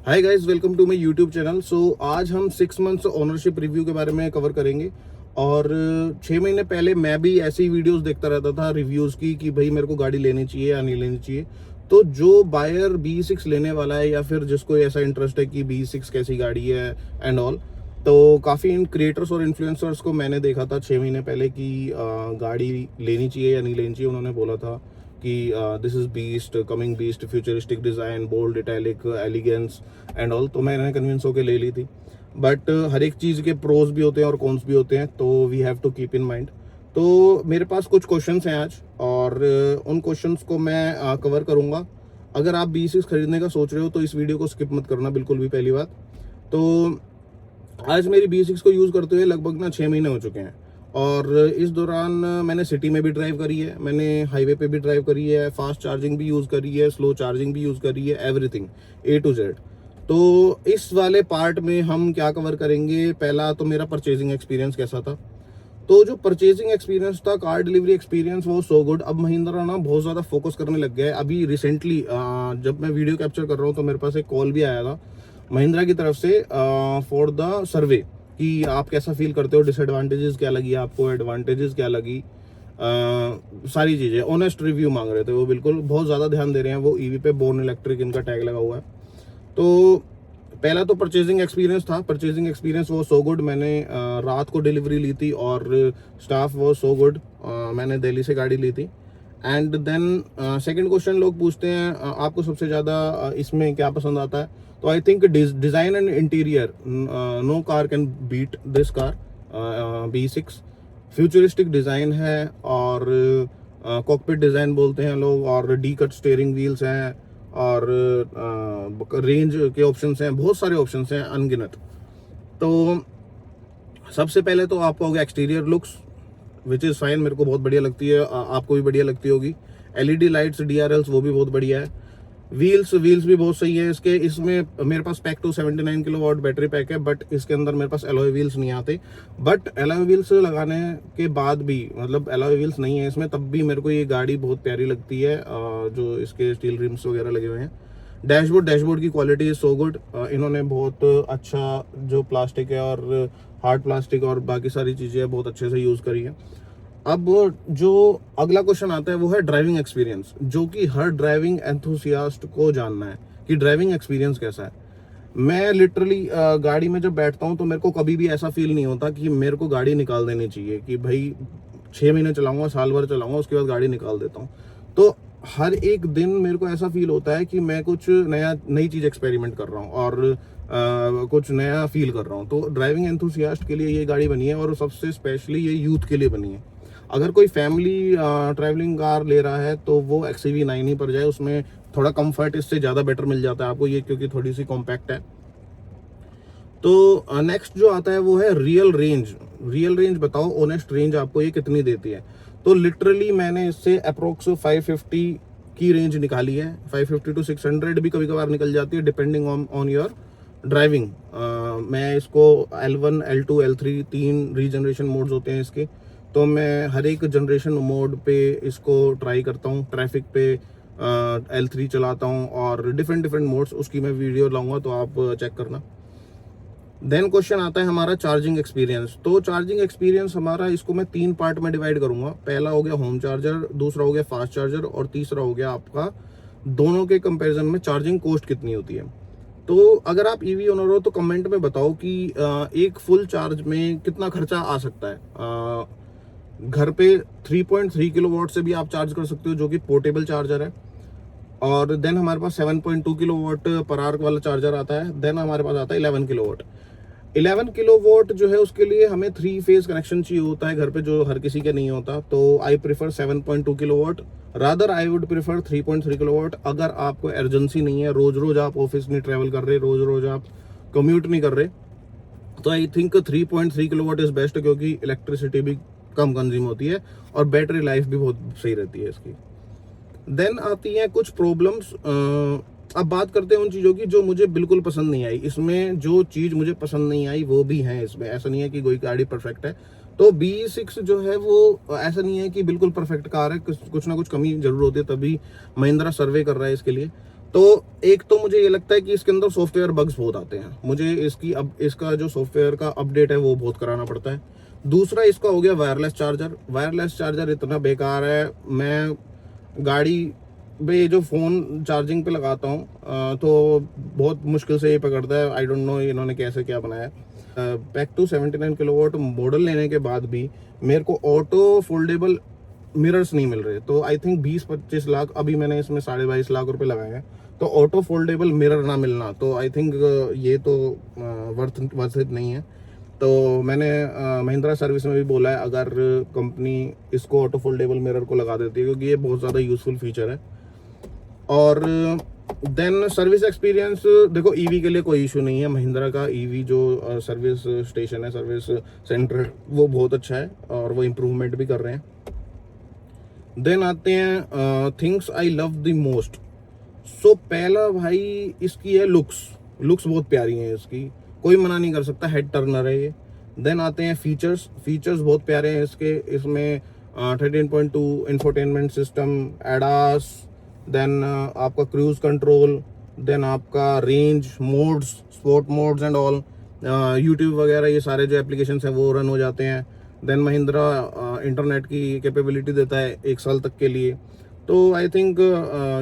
Hi guys, welcome to my YouTube channel. आज हम 6 months ownership review के बारे में कवर करेंगे। और 6 महीने पहले मैं भी ऐसी ही वीडियोस देखता रहता था रिव्यूज़ की कि भाई मेरे को गाड़ी लेनी चाहिए या नहीं लेनी चाहिए। तो जो बायर B6 लेने वाला है या फिर जिसको ऐसा इंटरेस्ट है कि B6 कैसी गाड़ी है एंड ऑल, तो काफ़ी इन क्रिएटर्स और इन्फ्लुएंसर्स को मैंने देखा था 6 महीने पहले कि गाड़ी लेनी चाहिए या नहीं लेनी चाहिए। उन्होंने बोला था कि this is beast, coming beast, futuristic design, bold, italic, elegance and all. तो मैंने कन्विंस होकर ले ली थी। बट हर एक चीज़ के प्रोज भी होते हैं और कॉन्स भी होते हैं, तो we have to keep in mind. तो मेरे पास कुछ क्वेश्चंस हैं आज, और उन क्वेश्चंस को मैं कवर करूंगा। अगर आप B6 खरीदने का सोच रहे हो तो इस वीडियो को स्किप मत करना बिल्कुल भी, पहली बात। तो आज मेरी B6 को यूज़ करते हुए लगभग 6 महीने हो चुके हैं। और इस दौरान मैंने सिटी में भी ड्राइव करी है, मैंने हाईवे पे भी ड्राइव करी है, फास्ट चार्जिंग भी यूज़ करी है, स्लो चार्जिंग भी यूज़ करी है, एवरीथिंग A to Z। तो इस वाले पार्ट में हम क्या कवर करेंगे, पहला तो मेरा परचेजिंग एक्सपीरियंस कैसा था। तो जो परचेजिंग एक्सपीरियंस था, कार डिलीवरी एक्सपीरियंस, वो सो गुड। अब महिंद्रा बहुत ज़्यादा फोकस करने लग गया है। अभी रिसेंटली जब मैं वीडियो कैप्चर कर रहा हूँ तो मेरे पास एक कॉल भी आया था महिंद्रा की तरफ से फॉर द सर्वे कि आप कैसा फील करते हो, डिसएडवांटेजेस क्या लगी आपको, एडवांटेजेस क्या लगी, सारी चीज़ें ऑनेस्ट रिव्यू मांग रहे थे। वो बिल्कुल बहुत ज़्यादा ध्यान दे रहे हैं। वो ईवी पे बोर्न इलेक्ट्रिक इनका टैग लगा हुआ है। तो पहला तो परचेजिंग एक्सपीरियंस था। परचेजिंग एक्सपीरियंस वो सो गुड। मैंने रात को डिलीवरी ली थी और स्टाफ वो सो गुड। मैंने दिल्ली से गाड़ी ली थी। एंड देन सेकंड क्वेश्चन लोग पूछते हैं आपको सबसे ज़्यादा इसमें क्या पसंद आता है। तो I think design and interior, no car can beat this car B6। Futuristic design है और कॉकपिट डिज़ाइन बोलते हैं लोग, और डी कट स्टीयरिंग व्हील्स हैं, और रेंज के ऑप्शंस हैं, बहुत सारे ऑप्शंस हैं अनगिनत। तो सबसे पहले तो आपको होगा exterior looks, which is fine, मेरे को बहुत बढ़िया लगती है, आपको भी बढ़िया लगती होगी। LED लाइट्स, DRLs, वो भी बहुत बढ़िया है। व्हील्स भी बहुत सही है इसके। इसमें मेरे पास पैक 279 किलोवाट बैटरी पैक है, बट इसके अंदर मेरे पास एलॉय व्हील्स नहीं आते। बट एलॉय व्हील्स लगाने के बाद भी, मतलब एलॉय व्हील्स नहीं है इसमें, तब भी मेरे को ये गाड़ी बहुत प्यारी लगती है। जो इसके स्टील रिम्स वगैरह लगे हुए हैं। डैशबोर्ड की क्वालिटी इज सो गुड। इन्होंने बहुत अच्छा जो प्लास्टिक है और हार्ड प्लास्टिक और बाकी सारी चीज़ें बहुत अच्छे से यूज़ करी है। अब जो अगला क्वेश्चन आता है वो है ड्राइविंग एक्सपीरियंस, जो कि हर ड्राइविंग एंथुसियास्ट को जानना है कि ड्राइविंग एक्सपीरियंस कैसा है। मैं लिटरली गाड़ी में जब बैठता हूँ तो मेरे को कभी भी ऐसा फील नहीं होता कि मेरे को गाड़ी निकाल देनी चाहिए, कि भाई 6 महीने चलाऊंगा, साल भर चलाऊंगा, उसके बाद गाड़ी निकाल देता हूँ। तो हर एक दिन मेरे को ऐसा फील होता है कि मैं कुछ नई चीज़ एक्सपेरिमेंट कर रहा हूँ और कुछ नया फील कर रहा हूँ। तो ड्राइविंग एंथुसियास्ट के लिए ये गाड़ी बनी है, और सबसे स्पेशली ये यूथ के लिए बनी है। अगर कोई फैमिली ट्रैवलिंग कार ले रहा है तो वो XUV9 ही पर जाए। उसमें थोड़ा कंफर्ट इससे ज़्यादा बेटर मिल जाता है आपको, ये क्योंकि थोड़ी सी कॉम्पैक्ट है। तो नेक्स्ट जो आता है वो है रियल रेंज बताओ, ऑनेस्ट रेंज आपको ये कितनी देती है। तो लिटरली मैंने इससे अप्रोक्स 550 की रेंज निकाली है। 550 to 600 भी कभी कभार निकल जाती है, डिपेंडिंग ऑन योर ड्राइविंग। मैं इसको L1, L2, L3 3 regeneration modes होते हैं इसके। तो मैं हर एक जनरेशन मोड पे इसको ट्राई करता हूँ। ट्रैफिक पे L3 चलाता हूँ, और डिफरेंट मोड्स, उसकी मैं वीडियो लाऊंगा तो आप चेक करना। देन क्वेश्चन आता है हमारा चार्जिंग एक्सपीरियंस। तो चार्जिंग एक्सपीरियंस हमारा, इसको मैं 3 पार्ट में डिवाइड करूंगा। पहला हो गया होम चार्जर, दूसरा हो गया फास्ट चार्जर, और तीसरा हो गया आपका दोनों के कंपैरिजन में चार्जिंग कॉस्ट कितनी होती है। तो अगर आप ईवी ओनर हो तो कमेंट में बताओ कि एक फुल चार्ज में कितना खर्चा आ सकता है। घर पे 3.3 किलोवाट से भी आप चार्ज कर सकते हो, जो कि पोर्टेबल चार्जर है। और देन हमारे पास 7.2 किलोवाट पर आवर वाला चार्जर आता है। देन हमारे पास आता है 11 किलोवाट। 11 किलोवाट जो है उसके लिए हमें 3 फेज कनेक्शन चाहिए होता है घर पे, जो हर किसी के नहीं होता। तो I prefer 7.2 kilowatt, rather I would prefer 3.3 kilowatt. अगर आपको एमरजेंसी नहीं है, रोज आप ऑफिस नहीं ट्रैवल कर रहे, रोज आप कम्यूट नहीं कर रहे, तो I think 3.3 kilowatt is best, क्योंकि इलेक्ट्रिसिटी भी कम कंज्यूम होती है और बैटरी लाइफ भी बहुत सही रहती है इसकी। देन आती हैं कुछ प्रॉब्लम्स। अब बात करते हैं उन चीज़ों की जो मुझे बिल्कुल पसंद नहीं आई। इसमें जो चीज़ मुझे पसंद नहीं आई वो भी है इसमें, ऐसा नहीं है कि कोई गाड़ी परफेक्ट है। तो B6 जो है वो ऐसा नहीं है कि बिल्कुल परफेक्ट कार है, कुछ ना कुछ कमी जरूर होती है, तभी महिंद्रा सर्वे कर रहा है इसके लिए। तो एक तो मुझे ये लगता है कि इसके अंदर सॉफ्टवेयर बग्स बहुत आते हैं, मुझे इसका जो सॉफ्टवेयर का अपडेट है वो बहुत कराना पड़ता है। दूसरा इसका हो गया वायरलेस चार्जर इतना बेकार है। मैं गाड़ी पे जो फ़ोन चार्जिंग पे लगाता हूँ तो बहुत मुश्किल से ये पकड़ता है। आई डोंट नो इन्होंने कैसे क्या बनाया है। पैक टू 79 किलोवाट मॉडल लेने के बाद भी मेरे को ऑटो फोल्डेबल मिरर्स नहीं मिल रहे। तो आई थिंक 20-25 लाख, अभी मैंने इसमें 22.5 लाख रुपए लगाए हैं, तो ऑटो फोल्डेबल मिरर ना मिलना, तो आई थिंक ये तो वर्थ इट नहीं है। तो मैंने महिंद्रा सर्विस में भी बोला है अगर कंपनी इसको ऑटो फोल्डेबल मिरर को लगा देती है, क्योंकि ये बहुत ज़्यादा यूजफुल फीचर है। और देन सर्विस एक्सपीरियंस, देखो ईवी के लिए कोई इशू नहीं है। महिंद्रा का ईवी जो सर्विस स्टेशन है, सर्विस सेंटर, वो बहुत अच्छा है और वो इम्प्रूवमेंट भी कर रहे हैं। देन आते हैं things I love the most. So पहला भाई इसकी है लुक्स बहुत प्यारी है इसकी, कोई मना नहीं कर सकता, हेड टर्नर है ये। देन आते हैं फीचर्स बहुत प्यारे हैं इसमें 13.2 इंफोटेनमेंट सिस्टम, एडास, देन आपका क्रूज कंट्रोल, देन आपका range modes, sport modes and all, YouTube वगैरह ये सारे जो एप्लीकेशंस हैं वो रन हो जाते हैं। देन महिंद्रा इंटरनेट की कैपेबिलिटी देता है 1 साल तक के लिए। तो आई थिंक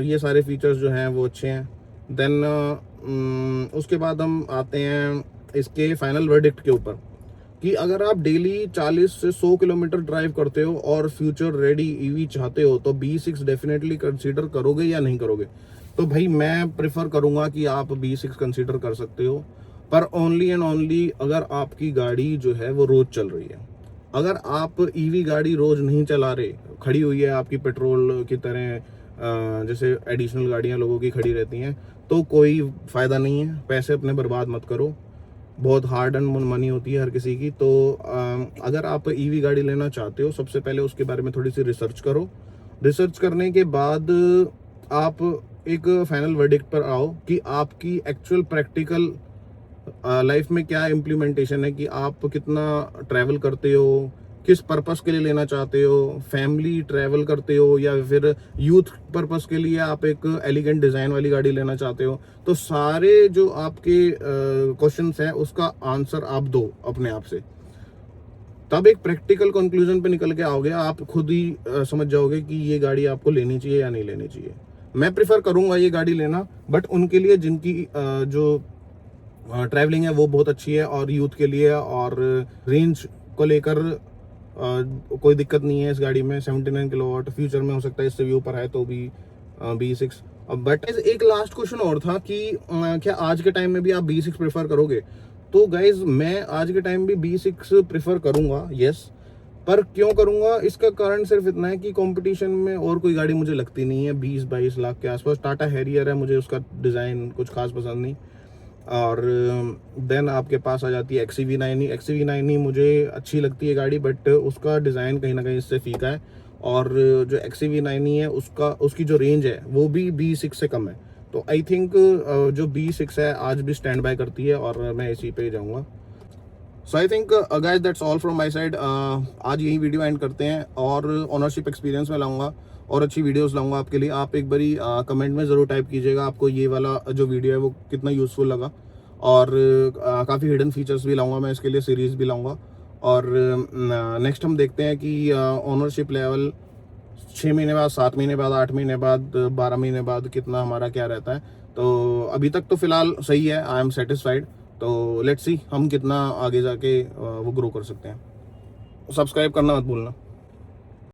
ये सारे फीचर्स जो हैं वो अच्छे हैं। देन उसके बाद हम आते हैं इसके फाइनल वर्डिक्ट के ऊपर, कि अगर आप डेली 40 से 100 किलोमीटर ड्राइव करते हो और फ्यूचर रेडी ईवी चाहते हो तो B6 डेफिनेटली कंसीडर करोगे या नहीं करोगे? तो भाई मैं प्रेफर करूंगा कि आप B6 कंसीडर कर सकते हो, पर ओनली एंड ओनली अगर आपकी गाड़ी जो है वो रोज चल रही है। अगर आप ईवी गाड़ी रोज नहीं चला रहे, खड़ी हुई है आपकी पेट्रोल की तरह, जैसे एडिशनल गाड़ियां लोगों की खड़ी रहती हैं, तो कोई फ़ायदा नहीं है। पैसे अपने बर्बाद मत करो, बहुत हार्ड एंड मनी होती है हर किसी की। तो अगर आप ईवी गाड़ी लेना चाहते हो, सबसे पहले उसके बारे में थोड़ी सी रिसर्च करो। रिसर्च करने के बाद आप एक फाइनल वर्डिक्ट पर आओ कि आपकी एक्चुअल प्रैक्टिकल लाइफ में क्या इम्प्लीमेंटेशन है, कि आप कितना ट्रैवल करते हो, किस पर्पस के लिए लेना चाहते हो, फैमिली ट्रैवल करते हो या फिर यूथ पर्पस के लिए आप एक एलिगेंट डिज़ाइन वाली गाड़ी लेना चाहते हो। तो सारे जो आपके क्वेश्चंस हैं उसका आंसर आप दो अपने आप से, तब एक प्रैक्टिकल कंक्लूजन पे निकल के आओगे। आप खुद ही समझ जाओगे कि ये गाड़ी आपको लेनी चाहिए या नहीं लेनी चाहिए। मैं प्रेफर करूंगा ये गाड़ी लेना, बट उनके लिए जिनकी जो ट्रैवलिंग है वो बहुत अच्छी है, और यूथ के लिए और रेंज को लेकर कोई दिक्कत नहीं है इस गाड़ी में। 79 किलोवाट, फ्यूचर में हो सकता है इससे भी ऊपर है तो भी B6। बट एक लास्ट क्वेश्चन और था कि क्या आज के टाइम में भी आप B6 प्रेफर करोगे? तो गाइज मैं आज के टाइम भी B6 प्रेफर करूंगा, यस। पर क्यों करूंगा, इसका कारण सिर्फ इतना है कि कंपटीशन में और कोई गाड़ी मुझे लगती नहीं है 20-22 लाख के आसपास। टाटा हैरियर है, मुझे उसका डिज़ाइन कुछ खास पसंद नहीं। और देन आपके पास आ जाती है XCV9 मुझे अच्छी लगती है गाड़ी, बट उसका डिज़ाइन कहीं ना कहीं इससे फीका है। और जो XCV9 है उसकी जो रेंज है वो भी B6 से कम है। तो आई थिंक जो B6 है आज भी स्टैंड बाय करती है और मैं इसी पे जाऊंगा। So I think guys that's all from my side. आज यही वीडियो एंड करते हैं, और ओनरशिप एक्सपीरियंस में लाऊंगा और अच्छी वीडियोस लाऊंगा आपके लिए। आप एक बारी कमेंट में ज़रूर टाइप कीजिएगा आपको ये वाला जो वीडियो है वो कितना यूज़फुल लगा। और काफ़ी हिडन फीचर्स भी लाऊंगा मैं इसके लिए, सीरीज़ भी लाऊंगा। और नेक्स्ट हम देखते हैं कि ओनरशिप लेवल 6 महीने बाद, 7 महीने बाद, 8 महीने बाद, 12 महीने बाद कितना हमारा क्या रहता है। तो अभी तक तो फिलहाल सही है, आई एम सेटिस्फाइड। तो लेट्स सी हम कितना आगे जाके वो ग्रो कर सकते हैं। सब्सक्राइब करना मत भूलना।